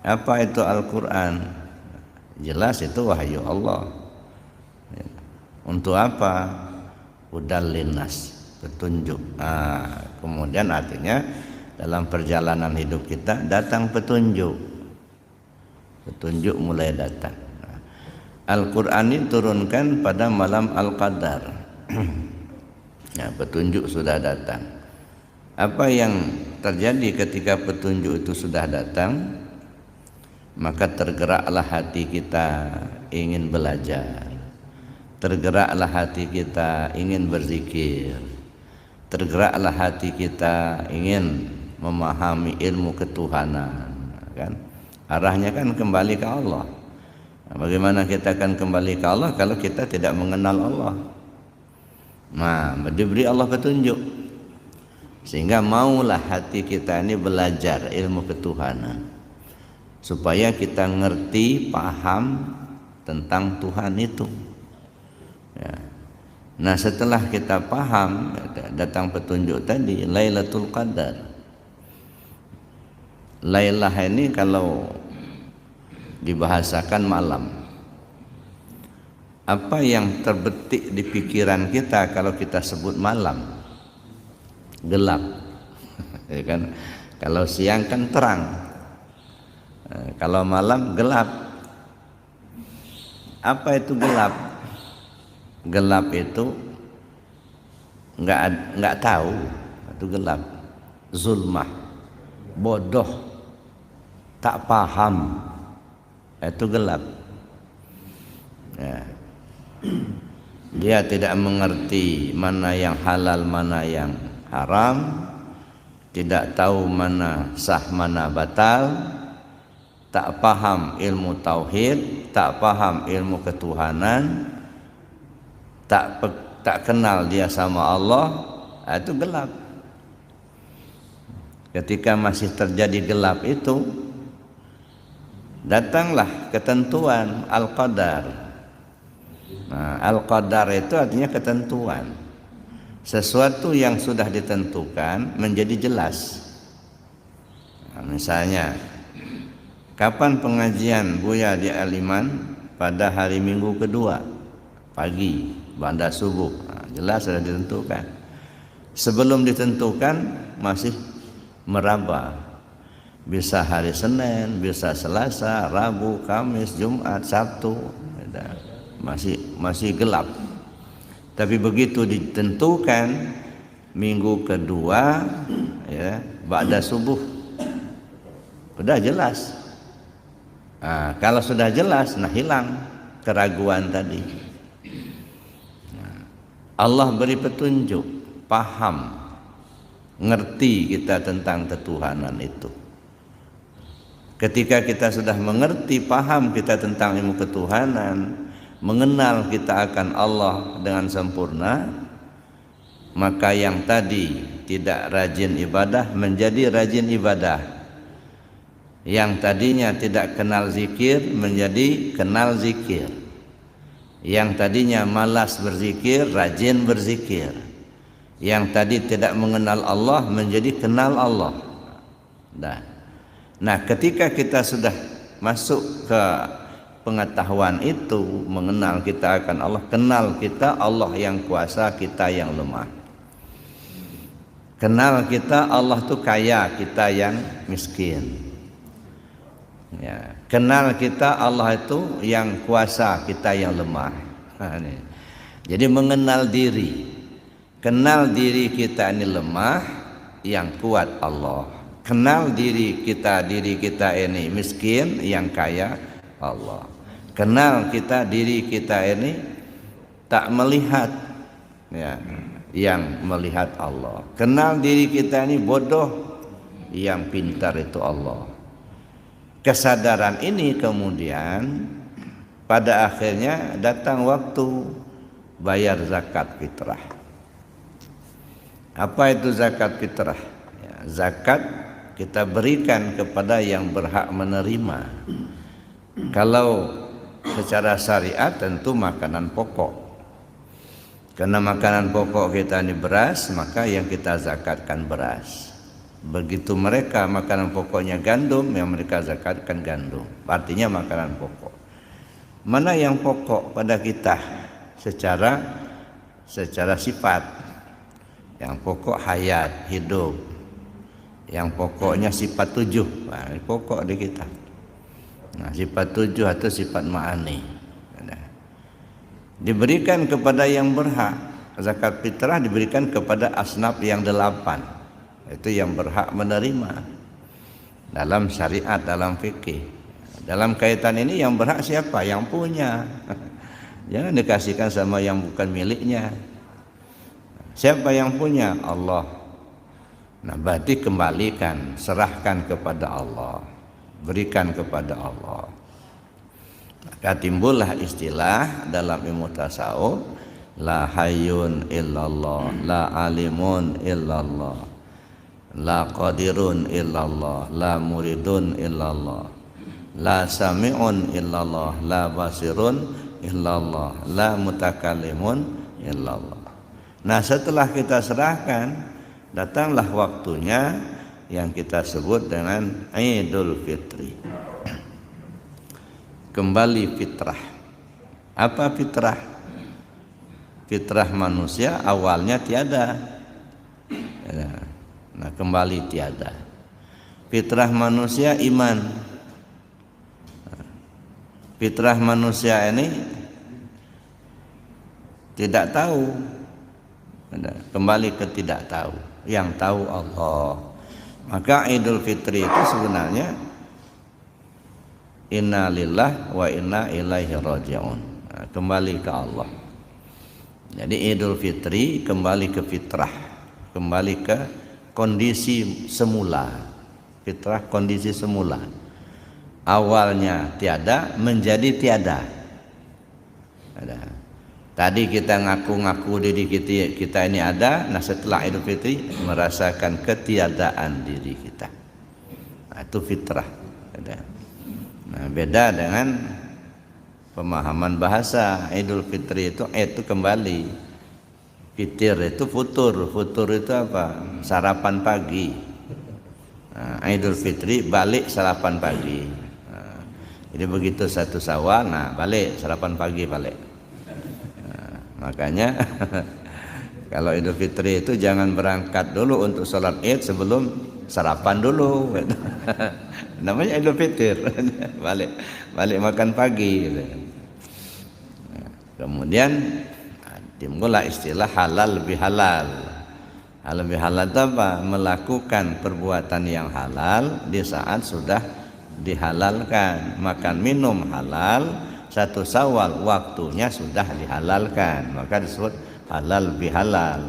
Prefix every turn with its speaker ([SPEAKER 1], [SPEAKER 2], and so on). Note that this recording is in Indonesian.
[SPEAKER 1] Apa itu Al-Quran? Jelas itu wahyu Allah. Untuk apa? Hudal linnas, petunjuk. Kemudian artinya dalam perjalanan hidup kita datang petunjuk. Petunjuk mulai datang. Al-Quran ini turunkan pada malam Al-Qadar. Ya, petunjuk sudah datang. Apa yang terjadi ketika petunjuk itu sudah datang? Maka tergeraklah hati kita ingin belajar, tergeraklah hati kita ingin berzikir, tergeraklah hati kita ingin memahami ilmu ketuhanan, kan? Arahnya kan kembali ke Allah. Bagaimana kita akan kembali ke Allah kalau kita tidak mengenal Allah? Nah, diberi Allah petunjuk, sehingga maulah hati kita ini belajar ilmu ketuhanan, supaya kita ngerti, paham tentang Tuhan itu. Ya. Nah, setelah kita paham, datang petunjuk tadi, Lailatul Qadar. Lailah ini kalau dibahasakan malam. Apa yang terbetik di pikiran kita kalau kita sebut malam? Gelap. Ya kan? Kalau siang kan terang. Kalau malam gelap. Apa itu gelap? Gelap itu nggak tahu. Itu gelap. Zulmah, bodoh, tak paham. Itu gelap. Ya. Dia tidak mengerti mana yang halal, mana yang haram, tidak tahu mana sah, mana batal, tak paham ilmu tauhid, tak paham ilmu ketuhanan, tak kenal dia sama Allah. Itu gelap. Ketika masih terjadi gelap itu, datanglah ketentuan Al-Qadar. Nah, Al-Qadar itu artinya ketentuan. Sesuatu yang sudah ditentukan menjadi jelas. Nah, misalnya, kapan pengajian Buya di Aliman? Pada hari Minggu kedua pagi, ba'da subuh. Nah, jelas sudah ditentukan. Sebelum ditentukan masih meraba. Bisa hari Senin, bisa Selasa, Rabu, Kamis, Jumat, Sabtu. Masih gelap. Tapi begitu ditentukan minggu kedua, ya, ba'da subuh, sudah jelas. Nah, kalau sudah jelas, hilang keraguan tadi. Nah, Allah beri petunjuk, paham, ngerti kita tentang ketuhanan itu. Ketika kita sudah mengerti, paham kita tentang ilmu ketuhanan, mengenal kita akan Allah dengan sempurna, maka yang tadi tidak rajin ibadah menjadi rajin ibadah. Yang tadinya tidak kenal zikir menjadi kenal zikir. Yang tadinya malas berzikir rajin berzikir. Yang tadi tidak mengenal Allah menjadi kenal Allah. Nah, ketika kita sudah masuk ke pengetahuan itu, mengenal kita akan Allah, kenal kita Allah yang kuasa, kita yang lemah. Kenal kita Allah itu kaya, kita yang miskin. Ya, kenal kita Allah itu yang kuasa, kita yang lemah. Nah, ini. Jadi mengenal diri. Kenal diri kita ini lemah, yang kuat Allah. Kenal diri kita ini miskin, yang kaya Allah. Kenal kita diri kita ini tak melihat, ya, yang melihat Allah. Kenal diri kita ini bodoh, yang pintar itu Allah. Kesadaran ini kemudian pada akhirnya datang waktu bayar zakat fitrah. Apa itu zakat fitrah? Ya, zakat kita berikan kepada yang berhak menerima. Kalau secara syariat tentu makanan pokok. Karena makanan pokok kita ini beras, maka yang kita zakatkan beras. Begitu mereka makanan pokoknya gandum, yang mereka zakatkan gandum. Artinya makanan pokok. Mana yang pokok pada kita secara sifat? Yang pokok hayat, hidup. Yang pokoknya sifat 7. Nah, pokok di kita. Nah, sifat 7 atau sifat ma'ani. Diberikan kepada yang berhak. Zakat fitrah diberikan kepada asnaf yang 8. Itu yang berhak menerima dalam syariat, dalam fikih. Dalam kaitan ini yang berhak siapa? Yang punya. Jangan dikasihkan sama yang bukan miliknya. Siapa yang punya? Allah. Nah, berarti kembalikan, serahkan kepada Allah, berikan kepada Allah. Maka timbullah istilah dalam ilmu tasawuf, la hayyun illallah, la alimun illallah, la qadirun illallah, la muridun illallah, la sami'un illallah, la basirun illallah, la mutakallimun illallah. Nah, setelah kita serahkan, datanglah waktunya yang kita sebut dengan Idul Fitri. Kembali fitrah. Apa fitrah? Fitrah manusia awalnya tiada. Nah, kembali tiada. Fitrah manusia iman. Fitrah manusia ini tidak tahu. Kembali ke tidak tahu. Yang tahu Allah. Maka Idul Fitri itu sebenarnya inna lillah wa inna ilaihi raji'un. Nah, kembali ke Allah. Jadi Idul Fitri kembali ke fitrah, kembali ke kondisi semula. Fitrah kondisi semula. Awalnya tiada menjadi tiada. Tadi kita ngaku-ngaku diri kita ini ada. Nah, setelah Idul Fitri merasakan ketiadaan diri kita. Nah, itu fitrah. Nah, beda dengan pemahaman bahasa. Idul Fitri itu kembali. Fitir itu futur. Futur itu apa? Sarapan pagi. Nah, Idul Fitri balik sarapan pagi. Nah, jadi begitu 1 Syawal, nah balik sarapan pagi balik. Nah, makanya kalau Idul Fitri itu jangan berangkat dulu untuk sholat Id sebelum sarapan dulu. Namanya Idul Fitri. balik makan pagi. Nah, kemudian timbullah istilah halal lebih halal. Halal lebih halal itu apa? Melakukan perbuatan yang halal di saat sudah dihalalkan. Makan minum halal, 1 Syawal waktunya sudah dihalalkan. Maka disebut halal lebih halal.